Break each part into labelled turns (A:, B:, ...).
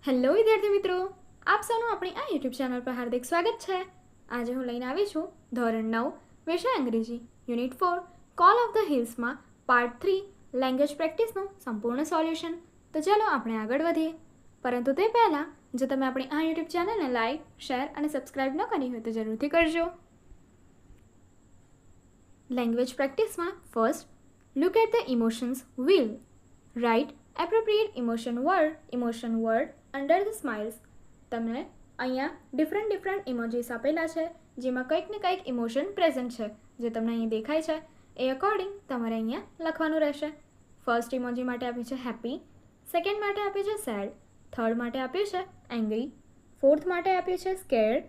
A: Hello વિદ્યાર્થી મિત્રો, આપ સૌનું આપણી આ યુટ્યુબ ચેનલ પર હાર્દિક સ્વાગત છે. આજે હું લઈને આવી છું ધોરણ 9 વિષય અંગ્રેજી યુનિટ 4 કોલ ઓફ ધ હિલ્સમાં પાર્ટ 3 લેંગ્વેજ પ્રેક્ટિસનું સંપૂર્ણ સોલ્યુશન. તો ચાલો આપણે આગળ વધીએ. પરંતુ તે પહેલાં જો તમે આપણી આ યુટ્યુબ ચેનલને લાઈક, શેર અને સબસ્ક્રાઈબ ન કરી હોય તો જરૂરથી કરજો. લેંગ્વેજ પ્રેક્ટિસમાં first look at the emotions wheel. Write appropriate emotion word under the smiles. તમને અહીંયા ડિફરન્ટ ઇમોજીસ આપેલા છે, જેમાં કંઈક ને કંઈક ઇમોશન પ્રેઝન્ટ છે. જે તમને અહીં દેખાય છે એ અકોર્ડિંગ તમારે અહીંયા લખવાનું રહેશે. ફર્સ્ટ ઇમોજી માટે આપ્યું છે હેપી, સેકન્ડ માટે આપ્યું છે સેડ, થર્ડ માટે આપ્યું છે એંગ્રી, ફોર્થ માટે આપ્યું છે સ્કેર્ડ,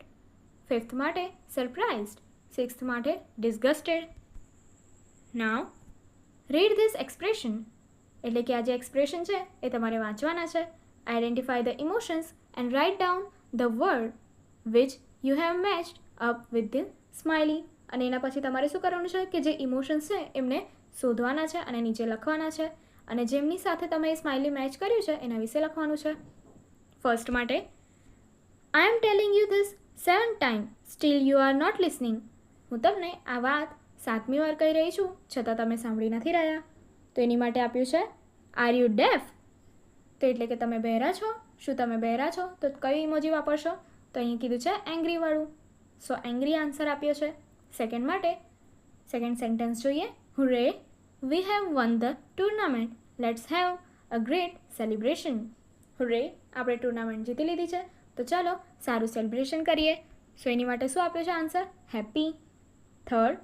A: ફિફ્થ માટે સરપ્રાઇઝડ, સિક્સ્થ માટે ડિસગસ્ટેડ. નાઉ રીડ ધીસ એક્સપ્રેશન. એટલે કે આ જે એક્સપ્રેશન છે એ તમારે વાંચવાના છે. Identify the emotions and write down the word which you have matched up with the smiley. અને એના પછી તમારે શું કરવાનું છે કે જે ઇમોશન્સ છે એમને શોધવાના છે અને નીચે લખવાના છે. અને જેમની સાથે તમે એ સ્માઇલી મેચ કર્યું છે એના વિશે લખવાનું છે. ફર્સ્ટ માટે I am telling you this 7th time still you are not listening. હું તમને આ વાત 7મી વાર કહી રહી છું, છતાં તમે સાંભળી નથી રહ્યા. તો એની માટે આપ્યું છે આર યુ ડેફ. તો એટલે કે તમે બહેરા છો. શું તમે બહેરા છો? તો કઈ ઇમોજી વાપરશો? તો અહીં કીધું છે એંગ્રીવાળું. સો એંગ્રી આન્સર આપ્યો છે. સેકન્ડ માટે સેકન્ડ સેન્ટેન્સ જોઈએ. Hurray we have won the tournament, let's have a great celebration. Hurray આપણે ટુર્નામેન્ટ જીતી લીધી છે, તો ચાલો સારું સેલિબ્રેશન કરીએ. સો એની માટે શું આપ્યો છે answer? Happy. Third,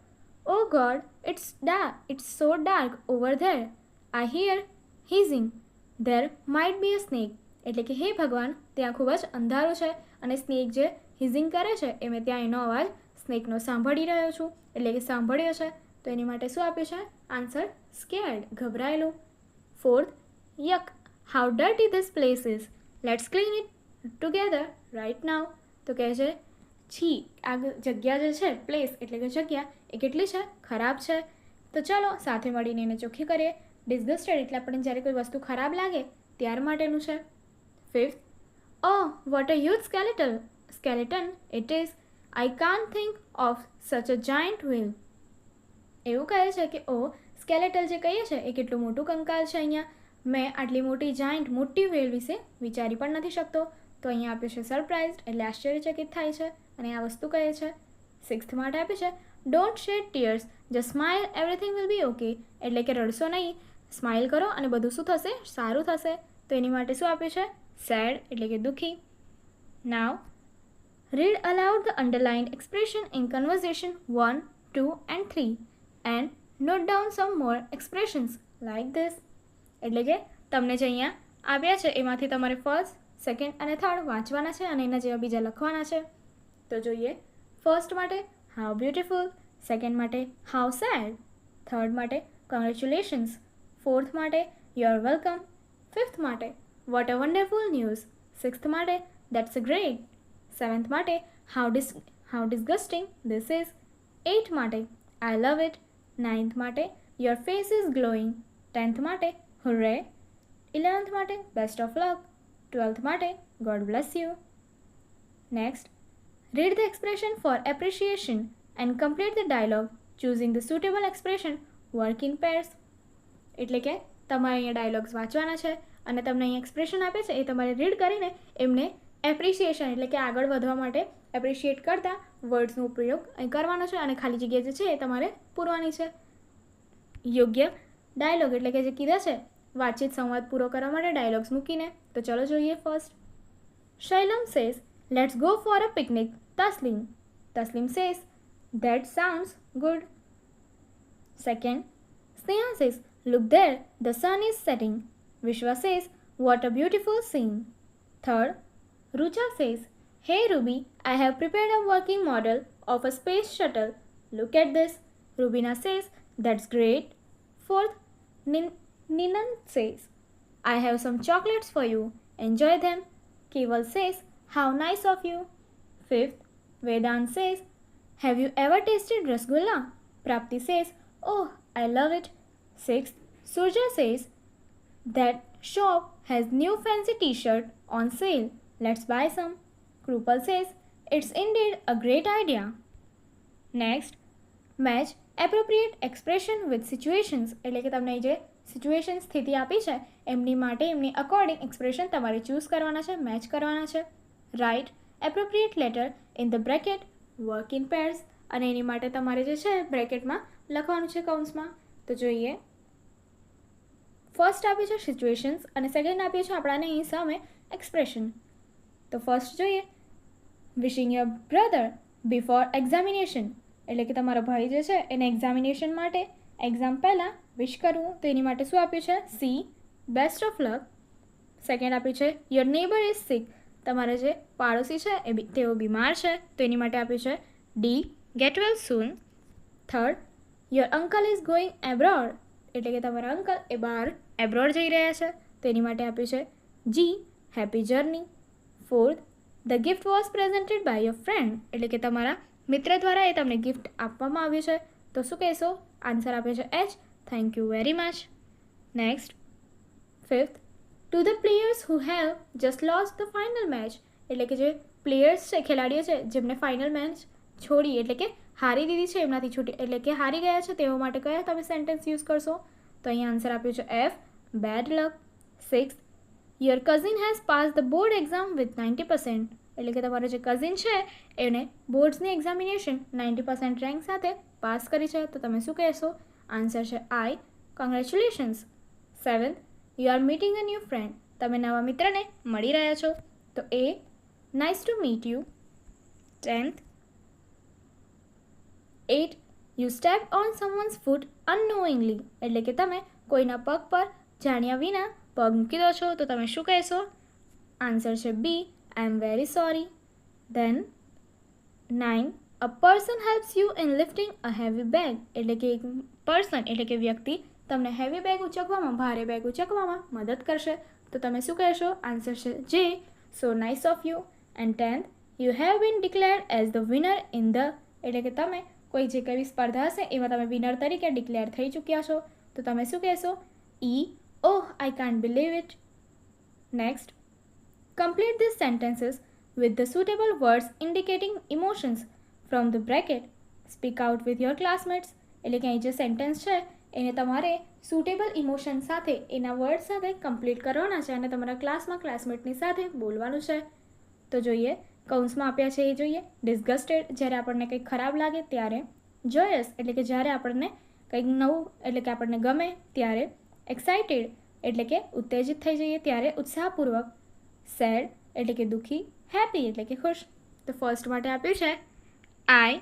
A: O God it's so dark over there. I hear hissing. There might be a snake. એટલે કે હે ભગવાન, ત્યાં ખૂબ જ અંધારું છે અને સ્નેક જે હિઝિંગ કરે છે એ મેં ત્યાં એનો અવાજ સ્નેકનો સાંભળી રહ્યો છું. એટલે કે સાંભળ્યો છે. તો એની માટે શું આપ્યું છે આન્સર? સ્કેર્ડ, ગભરાયેલું. Fourth, yuck how dirty this place is, let's clean it together right now. તો કહે છે છી, આ જગ્યા જે છે પ્લેસ એટલે કે જગ્યા એ કેટલી છે? ખરાબ છે. તો ચાલો સાથે મળીને એને ચોખ્ખી કરીએ. ડિસગસ્ટેડ એટલે આપણને જ્યારે કોઈ વસ્તુ ખરાબ લાગે ત્યાર માટેનું છે. Fifth, oh what a huge skeleton it is, I can't think of સચ અ જાયન્ટ વ્હીલ. એવું કહે છે કે ઓ સ્કેલેટલ જે કહીએ છીએ એ કેટલું મોટું કંકાલ છે. અહીંયા મેં આટલી મોટી જાયન્ટ મોટી વ્હીલ વિશે વિચારી પણ નથી શકતો. તો અહીંયા આપ્યું છે સરપ્રાઇઝડ એટલે આશ્ચર્યચકિત થાય છે અને આ વસ્તુ કહે છે. સિક્સ્થ માટે આપ્યું છે don't shed tears, just smile, everything will be okay. એટલે કે રડશો નહીં, સ્માઇલ કરો અને બધું શું થશે? સારું થશે. તો એની માટે શું આપ્યું છે? સેડ એટલે કે દુઃખી. Now read aloud the underlined expression in conversation 1, 2 and 3 and note down some more expressions like this. એટલે કે તમને જે અહીંયા આપ્યા છે એમાંથી તમારે ફર્સ્ટ, સેકન્ડ અને થર્ડ વાંચવાના છે અને એના જેવા બીજા લખવાના છે. તો જોઈએ. ફર્સ્ટ માટે હાઉ બ્યુટિફુલ, સેકન્ડ માટે હાઉ સેડ, થર્ડ માટે કોંગ્રેચ્યુલેશન્સ, ફોર્થ માટે યુ આર વેલકમ, ફિફ્થ માટે what a wonderful news, sixth માટે દેટ્સ અ ગ્રેટ, સેવન્થ માટે હાઉ ડિસગસ્ટિંગ ધીસ ઇઝ, એઇથ માટે આઈ લવ ઇટ, નાઇન્થ માટે your face is glowing, tenth માટે હુર્રે, 11th માટે બેસ્ટ ઓફ લક, 12th માટે God bless you. Next, read the expression for appreciation and complete the dialogue choosing the suitable expression. Work in pairs. એટલે કે તમારે અહીંયા dialogues વાંચવાના છે અને તમને અહીં એક્સપ્રેશન આપે છે એ તમારે રીડ કરીને એમને એપ્રિસિએશન એટલે કે આગળ વધવા માટે એપ્રિશિએટ કરતા વર્ડ્સનો ઉપયોગ અહીં કરવાનો છે અને ખાલી જગ્યા જે છે એ તમારે પૂરવાની છે. યોગ્ય ડાયલોગ એટલે કે જે કીધા છે વાતચીત સંવાદ પૂરો કરવા માટે ડાયલોગ્સ મૂકીને. તો ચલો જોઈએ. First, Shailam says let's go for a picnic. Taslim. Taslim says, that sounds good. Second, Sneha says, look there, the sun is setting. Vishwa says, what a beautiful scene. Third, Rucha says, hey Ruby, I have prepared a working model of a space shuttle. Look at this. Rubina says, that's great. Fourth, Ninan says, I have some chocolates for you. Enjoy them. Keval says, how nice of you. Fifth, Vedant says, have you ever tasted rasgulla? Prapti says, oh, I love it. Sixth, Surja says, that shop has new fancy t-shirt on sale. Let's buy some. Krupal says, it's indeed a great idea. Next, match appropriate expression with situations. એટલે કે તમને જે situation સ્થિતિ આપી છે એમની માટે એમની અકોર્ડિંગ એક્સપ્રેશન તમારે ચૂઝ કરવાના છે, મેચ કરવાના છે. Right appropriate letter in the bracket work in pairs. અને એની માટે તમારે જે છે બ્રેકેટમાં લખવાનું છે કૌંસમાં. તો જોઈએ, ફર્સ્ટ આપ્યું છે સિચ્યુએશન્સ અને સેકન્ડ આપ્યું છે આપણાને અહીં સામે એક્સપ્રેશન. તો ફર્સ્ટ જોઈએ, wishing your brother before examination. એટલે કે તમારો ભાઈ જે છે એને એક્ઝામિનેશન માટે એક્ઝામ પહેલાં વિશ કરવું. તો એની માટે શું આપ્યું છે? C best of luck. Second આપ્યું છે યોર નેબર ઇઝ સિક. તમારા જે પાડોશી છે તેઓ બીમાર છે. તો એની માટે આપ્યું છે D get well soon. Third, your uncle is going abroad. એટલે કે તમારા અંકલ એ બહાર એબ્રોડ જઈ રહ્યા છે. તો એની માટે આપ્યું છે G happy journey. Fourth, the gift was presented by your friend. એટલે કે તમારા મિત્ર દ્વારા એ તમને ગિફ્ટ આપવામાં આવ્યું છે. તો શું કહેશો? આન્સર આપ્યો છે H thank you very much. Next, fifth, to the players who have just lost the final match. એટલે કે જે પ્લેયર્સ છે, ખેલાડીઓ છે જેમને ફાઇનલ મેચ છોડી એટલે કે હારી દીધી છે, એમનાથી છૂટી એટલે કે હારી ગયા છે, તેઓ માટે કયા તમે સેન્ટેન્સ યુઝ કરશો? તો અહીંયા આન્સર આપ્યું છે F bad luck. Six, your cousin has pass the board exam with 90%. એટલે કે તમારો જે કઝિન છે એને બોર્ડ્સની એક્ઝામિનેશન 90% રેન્ક સાથે પાસ કરી છે. તો તમે શું કહેશો? આન્સર છે I congratulations. Seventh, you are meeting a new friend. તમે નવા મિત્રને મળી રહ્યા છો. તો A nice to meet you. 10th, 8, you step on someone's foot unknowingly. એટલે કે તમે કોઈના પગ પર જાણ્યા વિના પગ મૂકી દો છો. તો તમે શું કહેશો? આન્સર છે B I am very sorry. Then 9, a person helps you in lifting a heavy bag. એટલે કે એક પર્સન એટલે કે વ્યક્તિ તમને હેવી બેગ ઉચકવામાં, ભારે બેગ ઉચકવામાં મદદ કરશે. તો તમે શું કહેશો? આન્સર છે જે સો nice of you. And 10th, you have been declared as the winner in the. એટલે કે તમે કોઈ જે કઈ સ્પર્ધા હશે એમાં તમે વિનર તરીકે ડિક્લેર થઈ ચૂક્યા છો. તો તમે શું કહેશો? E oh I can't believe it. Next, complete these sentences with the suitable words indicating emotions from the bracket. Speak out with your classmates. એટલે કે અહીં જે સેન્ટેન્સ છે એને તમારે સુટેબલ ઇમોશન સાથે એના વર્ડ સાથે કમ્પ્લીટ કરવાના છે અને તમારા ક્લાસમાં ક્લાસમેટની સાથે બોલવાનું છે. તો જોઈએ, કૌંસમાં આપ્યા છે એ જોઈએ. ડિસ્ગસ્ટેડ જ્યારે આપણને કંઈક ખરાબ લાગે ત્યારે. જોયસ એટલે કે જ્યારે આપણને કંઈક નવું એટલે કે આપણને ગમે ત્યારે. એક્સાઇટેડ એટલે કે ઉત્તેજિત થઈ જઈએ ત્યારે ઉત્સાહપૂર્વક. સેડ એટલે કે દુઃખી. હેપી એટલે કે ખુશ. તો ફર્સ્ટ માટે આપ્યું છે I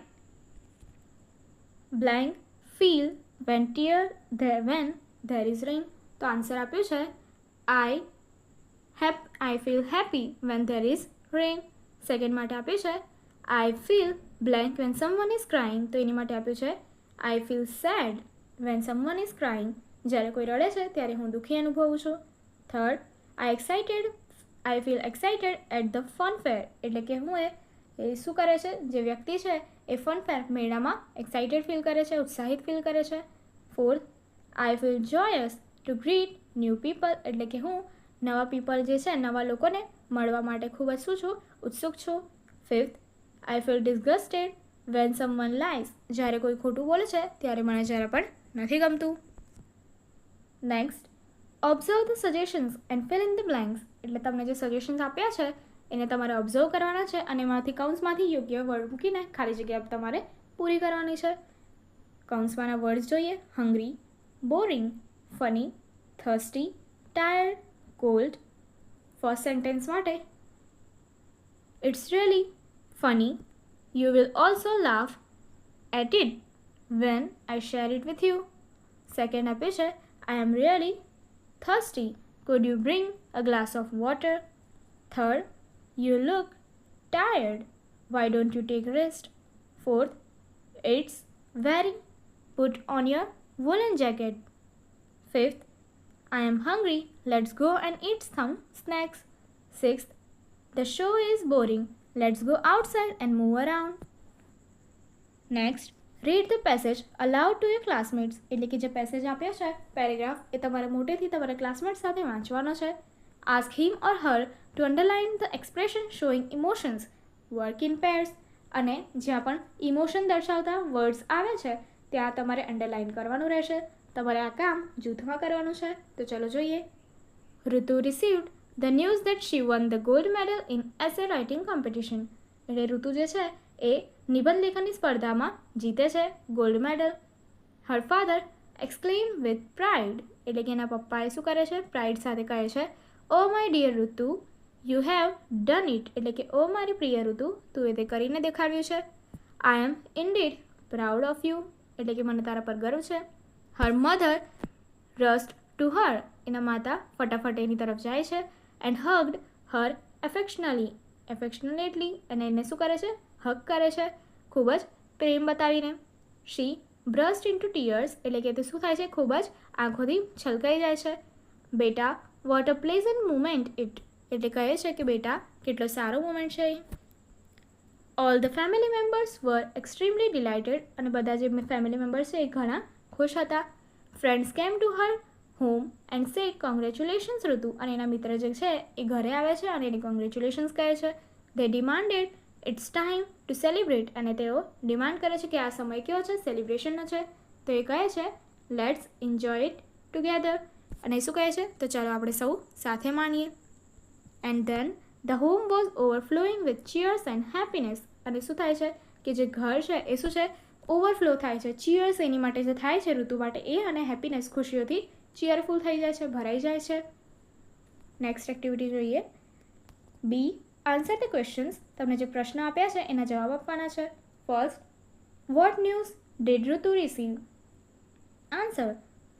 A: blank feel when there is rain. તો આન્સર આપ્યું છે I feel happy when there is rain. Second માટે આપ્યું છે I feel blank when someone is crying. તો એની માટે આપ્યું છે I feel sad when someone is crying. જ્યારે કોઈ રડે છે ત્યારે હું દુઃખી અનુભવું છું. Third, I feel excited at the fun fair. એટલે કે હું એ શું કરે છે, જે વ્યક્તિ છે એ ફન ફેર મેળામાં એક્સાઇટેડ ફીલ કરે છે, ઉત્સાહિત ફીલ કરે છે. Fourth, I feel joyous to greet new people. એટલે કે હું નવા પીપલ જે છે, નવા લોકોને મળવા માટે ખૂબ જ શું છું, ઉત્સુક છું. Fifth, I feel disgusted when someone lies. જ્યારે કોઈ ખોટું બોલે છે ત્યારે મને જરા પણ નથી ગમતું. Next, observe the suggestions and fill in the blanks. એટલે તમને જે સજેશન્સ આપ્યા છે એને તમારે ઓબ્ઝર્વ કરવાના છે અને એમાંથી કૌંસમાંથી યોગ્ય વર્ડ મૂકીને ખાલી જગ્યા તમારે પૂરી કરવાની છે. કૌંસમાંના વર્ડ્સ જોઈએ. Hungry, boring, funny, thirsty, tired, cold. First sentence માટે it's really funny. You will also laugh at it when I share it with you. Second આપ્યું છે I am really thirsty. Could you bring a glass of water? Third, you look tired. Why don't you take rest? Fourth, it's very. Put on your woolen jacket. Fifth, I am hungry. Let's go and eat some snacks. Sixth, the show is boring. Let's go outside and move around. Next, read the passage aloud to your classmates. એટલે કે જે passage આપ્યા છે paragraph એ તમારે મોટેથી તમારા classmate સાથે વાંચવાનો છે. Ask him or her to underline the expression showing emotions. Work in pairs. અને જ્યાં પણ ઇમોશન દર્શાવતા વર્ડ્સ આવે છે ત્યાં તમારે અંડરલાઇન કરવાનું રહેશે. તમારે આ કામ જૂથમાં કરવાનું છે. તો ચલો જોઈએ. ઋતુ received the news that she won the gold medal in essay writing competition. એટલે ઋતુ જે છે એ નિબંધ લેખનની સ્પર્ધામાં જીતે છે gold medal. Her father exclaimed with pride. એટલે કે એના પપ્પાએ શું કરે છે? પ્રાઇડ સાથે કહે છે, ઓ માય ડિયર ઋતુ, યુ હેવ ડન ઇટ. એટલે કે ઓ મારી પ્રિય ઋતુ, તું એ તે કરીને દેખાડ્યું છે. I am indeed proud of you. એટલે કે મને તારા પર ગર્વ છે. Her mother rushed to her. એના માતા ફટાફટ એની તરફ જાય છે. And hugged her affectionately. અને એને શું કરે છે? હગ કરે છે, ખૂબ જ પ્રેમ બતાવીને. શી બ્રસ્ટ ઇન્ટુ ટીયર્સ. એટલે કે તે શું થાય છે? ખૂબ જ આંખોથી છલકાઈ જાય છે. બેટા what a pleasant moment it. એટલે કહે છે કે બેટા કેટલો સારો મુમેન્ટ છે. All the family members were extremely delighted. અને બધા જે ફેમિલી મેમ્બર્સ છે એ ઘણા ખુશ હતા. Friends came to her home and said congratulations ઋતુ. અને એના મિત્ર જે છે એ ઘરે આવે છે અને એને કોંગ્રેચ્યુલેશન્સ કહે છે. They demanded it's time to celebrate. અને તેઓ ડિમાન્ડ કરે છે કે આ સમય કેવો છે? સેલિબ્રેશનનો છે. તો એ કહે છે લેટ્સ એન્જોય ઇટ ટુગેધર. અને શું કહે છે? તો ચાલો આપણે સૌ સાથે માણીએ. And then the home was overflowing with cheers and happiness. અને શું થાય છે કે જે ઘર છે એ શું છે? ઓવરફ્લો થાય છે. ચીયર્સ એની માટે જે થાય છે ઋતુ માટે એ, અને હેપીનેસ ખુશીઓથી ચીયરફુલ થઈ જાય છે, ભરાઈ જાય છે. નેક્સ્ટ એક્ટિવિટી જોઈએ. Be answer the questions. તમને જે પ્રશ્ન આપ્યા છે એના જવાબ આપવાના છે. First, what news did Ritu receive? Answer,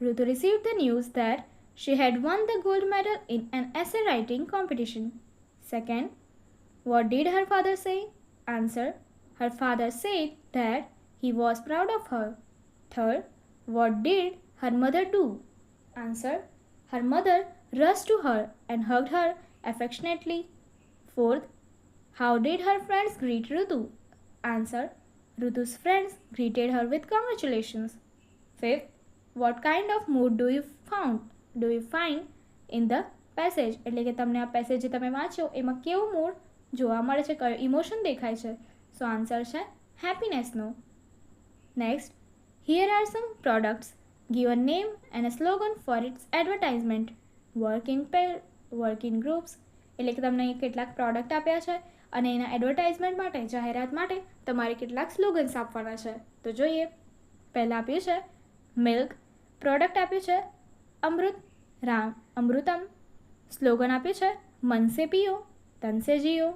A: Ritu received the news that she had won the gold medal in an essay writing competition. Second, what did her father say? Answer, her father said that he was proud of her. Third, what did her mother do? Answer, her mother rushed to her and hugged her affectionately. Fourth, how did her friends greet Ritu? Answer, Ritu's friends greeted her with congratulations. Fifth, what kind of mood do you find in the passage? એટલે કે તમને આ passage જે તમે વાંચો એમાં કેવું mood જોવા મળે છે, કયો ઇમોશન દેખાય છે? સો આન્સર છે હેપીનેસનો. Next, here are some products. Give a name and a slogan for its advertisement. Work in pair, work in groups. એટલે કે તમને અહીં કેટલાક પ્રોડક્ટ આપ્યા છે અને એના એડવર્ટાઇઝમેન્ટ માટે, જાહેરાત માટે તમારે કેટલાક સ્લોગન્સ આપવાના છે. તો જોઈએ. પહેલાં આપ્યું છે મિલ્ક. પ્રોડક્ટ આપ્યું છે અમૃતમ. સ્લોગન આપ્યું છે મન સે પીઓ તન સે જીઓ.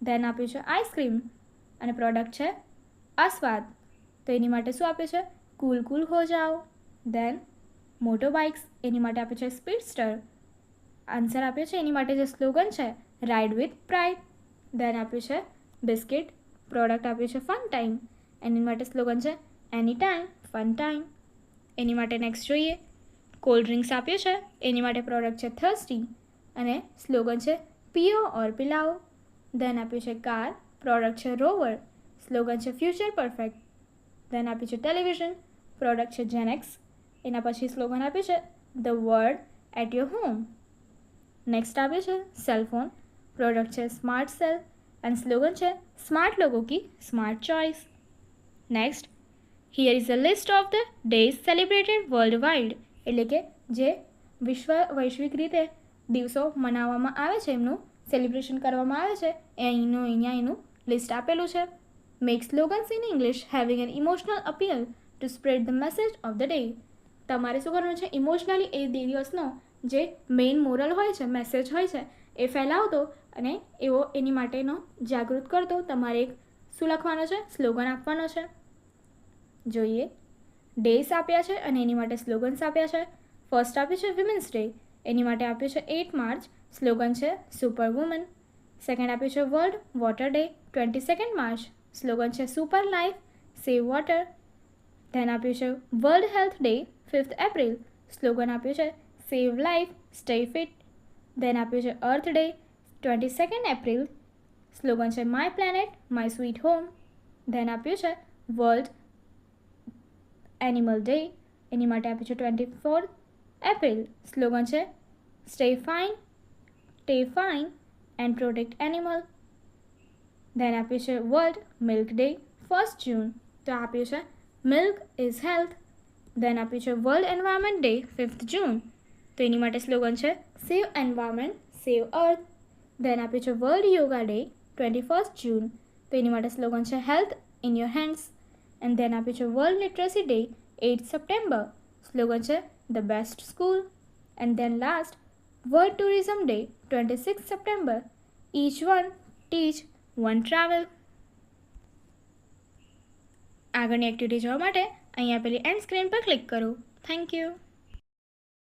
A: ધેન આપ્યું છે આઈસ્ક્રીમ અને પ્રોડક્ટ છે આસ્વાદ. તો એની માટે શું આપ્યું છે? કૂલ કૂલ હો જાઓ. ધેન મોટો બાઇક્સ. એની માટે આપ્યું છે સ્પીડસ્ટર. આન્સર આપ્યો છે એની માટે જે સ્લોગન છે રાઇડ વિથ પ્રાઇડ. ધેન આપ્યું છે બિસ્કિટ. પ્રોડક્ટ આપ્યું છે ફન ટાઈમ. એની માટે સ્લોગન છે એની ટાઈમ ફન ટાઈમ. એની માટે નેક્સ્ટ જોઈએ. કોલ્ડ ડ્રિંક્સ આપ્યું છે એની માટે પ્રોડક્ટ છે થર્સ્ટી અને સ્લોગન છે પીઓ ઓર પિલાઓ. ધેન આપ્યું છે કાર. પ્રોડક્ટ છે રોવર. સ્લોગન છે ફ્યુચર પરફેક્ટ. ધેન આપ્યું છે ટેલિવિઝન. પ્રોડક્ટ છે જેનેક્સ. એના પછી સ્લોગન આપ્યું છે the world at your home. Next આપ્યું છે સેલફોન. પ્રોડક્ટ છે સ્માર્ટ સેલ અને સ્લોગન છે સ્માર્ટ લોગો કી smart choice. Next, here is a list of the days celebrated world wide. એટલે કે જે વૈશ્વિક રીતે દિવસો મનાવવામાં આવે છે, એમનું સેલિબ્રેશન કરવામાં આવે છે, અહીંયા એનું લિસ્ટ આપેલું છે. Make slogans in English having an emotional appeal to spread the message of the day. તમારે શું કરવાનું છે? ઇમોશનલી એ દિવસનો જે મેઇન મોરલ હોય છે, મેસેજ હોય છે, એ ફેલાવતો અને એવો એની માટેનો જાગૃત કરતો તમારે એક શું લખવાનો છે? સ્લોગન આપવાનો છે. જોઈએ. ડેઝ આપ્યા છે અને એની માટે સ્લોગન્સ આપ્યા છે. ફર્સ્ટ આપ્યું છે વિમેન્સ ડે. એની માટે આપ્યું છે 8 માર્ચ. સ્લોગન છે સુપર વુમન. સેકન્ડ આપ્યું છે world water day 22 March. Slogan છે super life save water. Then આપ્યું છે world health day 5th April. Slogan આપ્યું છે save life stay fit. Then આપ્યું છે અર્થ ડે 22 એપ્રિલ. સ્લોગન છે my planet my sweet home. Then આપ્યું છે વર્લ્ડ એનિમલ ડે. એની માટે આપ્યું છે 24 એપ્રિલ. સ્લોગન છે stay fine stay fine and protect animal. Then આપ્યું છે world milk day 1st June. તો આપ્યું છે મિલ્ક ઇઝ હેલ્થ. દેન આપ્યું છે world environment day 5th June. તો એની માટે સ્લોગન છે સેવ એન્વાયરમેન્ટ સેવ અર્થ. દેન આપ્યું છે world yoga day 21st June. તો એની માટે સ્લોગન છે health in your hands. And then આપ્યું છે world literacy day 8th September. Slogan છે the best school. And then last world tourism day 26th September. Each one teach one travel. આગળની activity જોવા માટે અહીં આપેલી એન્ડ સ્ક્રીન પર click કરો. Thank you.